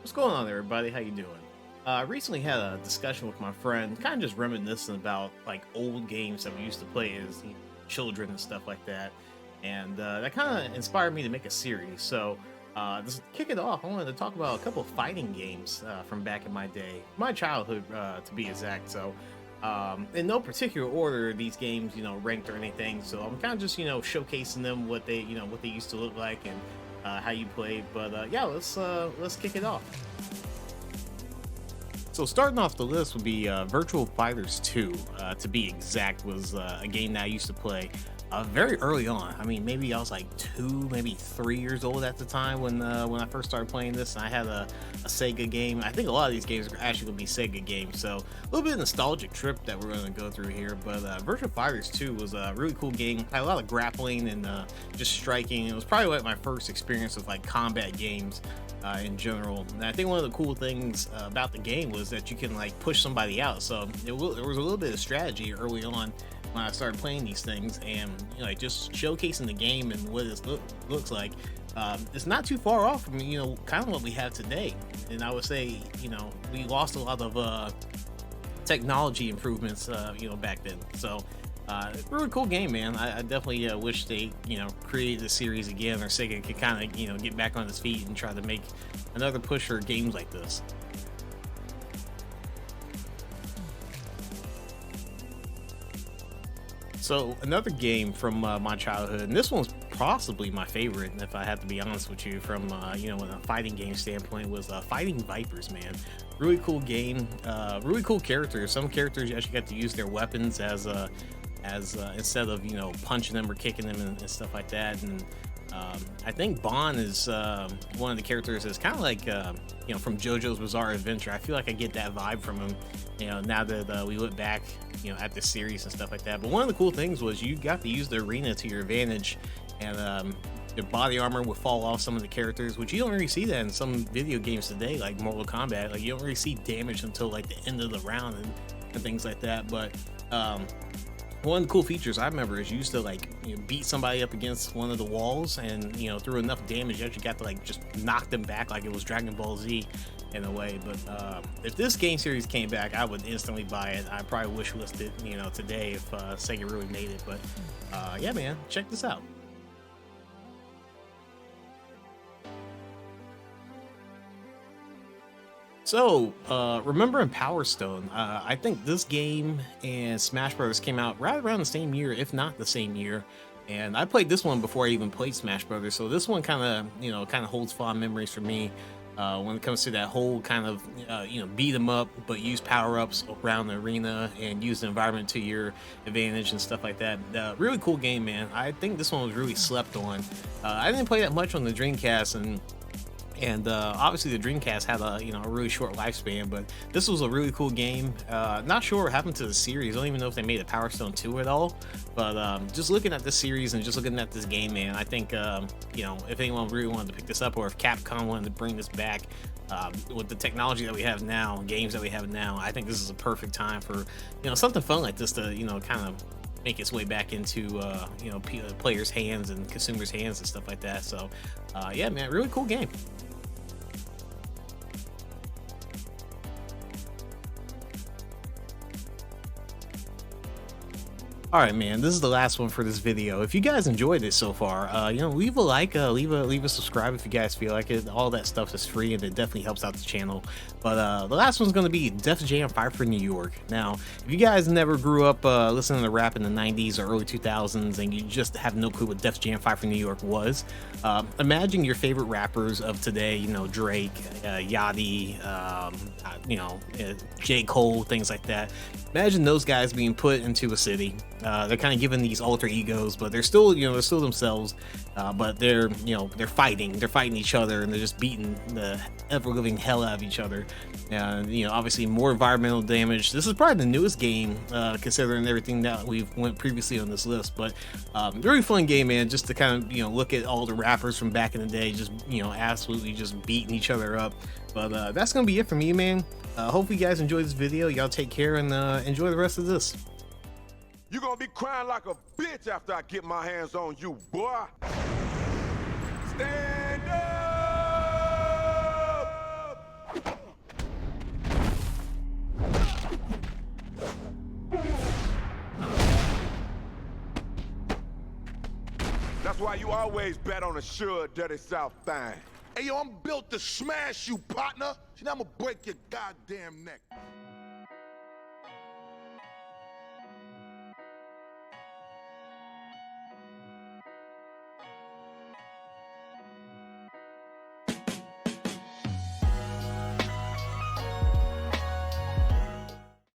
What's going on, everybody? How you doing? I recently had a discussion with my friend, kind of just reminiscing about like old games that we used to play as children and stuff like that, and that kind of inspired me to make a series. So, just to kick it off, I wanted to talk about a couple of fighting games from back in my day, my childhood, to be exact. So, in no particular order, these games, ranked or anything. So I'm kind of just, showcasing them, what they used to look like, and how you played. But yeah, let's kick it off. So starting off the list would be Virtual Fighters 2, to be exact, was a game that I used to play very early on. I mean, maybe I was like 2, maybe 3 years old at the time when I first started playing this. And I had a Sega game. I think a lot of these games are actually going to be Sega games, so a little bit of nostalgic trip that we're going to go through here. But Virtual Fighters 2 was a really cool game. Had a lot of grappling and just striking. It was probably like my first experience with like combat games in general. And I think one of the cool things about the game was that you can like push somebody out. So there was a little bit of strategy early on when I started playing these things, and like just showcasing the game and what it looks like. It's not too far off from kind of what we have today. And I would say we lost a lot of technology improvements back then. So really cool game, man. I definitely wish they created a series again, or Sega could kind of get back on its feet and try to make another push for games like this. So another game from my childhood, and this one's possibly my favorite, if I have to be honest with you, from a fighting game standpoint, was Fighting Vipers. Man, really cool game, really cool characters. Some characters you actually got to use their weapons as instead of punching them or kicking them and stuff like that. And I think Bond is one of the characters that's kind of like from JoJo's Bizarre Adventure. I feel like I get that vibe from him. Now that we look back, at the series and stuff like that. But one of the cool things was you got to use the arena to your advantage, and the body armor would fall off some of the characters, which you don't really see that in some video games today, like Mortal Kombat. Like you don't really see damage until like the end of the round and things like that. But one of the cool features I remember is you used to like beat somebody up against one of the walls, and through enough damage you actually got to like just knock them back like it was Dragon Ball Z in a way. But if this game series came back, I would instantly buy it. I probably wish listed today if Sega really made it. But yeah, man, check this out. So, remembering Power Stone, I think this game and Smash Brothers came out right around the same year, if not the same year. And I played this one before I even played Smash Brothers, so this one kind of holds fond memories for me when it comes to that whole kind of beat 'em up, but use power ups around the arena and use the environment to your advantage and stuff like that. Really cool game, man. I think this one was really slept on. I didn't play that much on the Dreamcast, and obviously the Dreamcast had a really short lifespan, but this was a really cool game. Not sure what happened to the series. I don't even know if they made a Power Stone 2 at all. But just looking at this series and just looking at this game, man, I think if anyone really wanted to pick this up, or if Capcom wanted to bring this back, with the technology that we have now, games that we have now, I think this is a perfect time for something fun like this to kind of make its way back into players' hands and consumers' hands and stuff like that. So yeah, man, really cool game. All right, man. This is the last one for this video. If you guys enjoyed it so far, leave a like, leave a subscribe if you guys feel like it. All that stuff is free, and it definitely helps out the channel. But the last one's gonna be Def Jam Fight for New York. Now, if you guys never grew up listening to rap in the '90s or early 2000s, and you just have no clue what Def Jam Fight for New York was, imagine your favorite rappers of today. Drake, Yachty, J. Cole, things like that. Imagine those guys being put into a city. They're kind of given these alter egos, but they're still themselves. But they're fighting each other, and they're just beating the ever living hell out of each other. And obviously more environmental damage. This is probably the newest game, considering everything that we've went previously on this list. But very fun game, man. Just to kind of look at all the rappers from back in the day, just absolutely just beating each other up. But that's gonna be it for me, man. Hopefully you guys enjoyed this video. Y'all take care, and enjoy the rest of this. You gonna be crying like a bitch after I get my hands on you, boy. Stand up! That's why you always bet on a sure, dirty South thing. Hey, yo, I'm built to smash you, partner. See, now I'm gonna break your goddamn neck.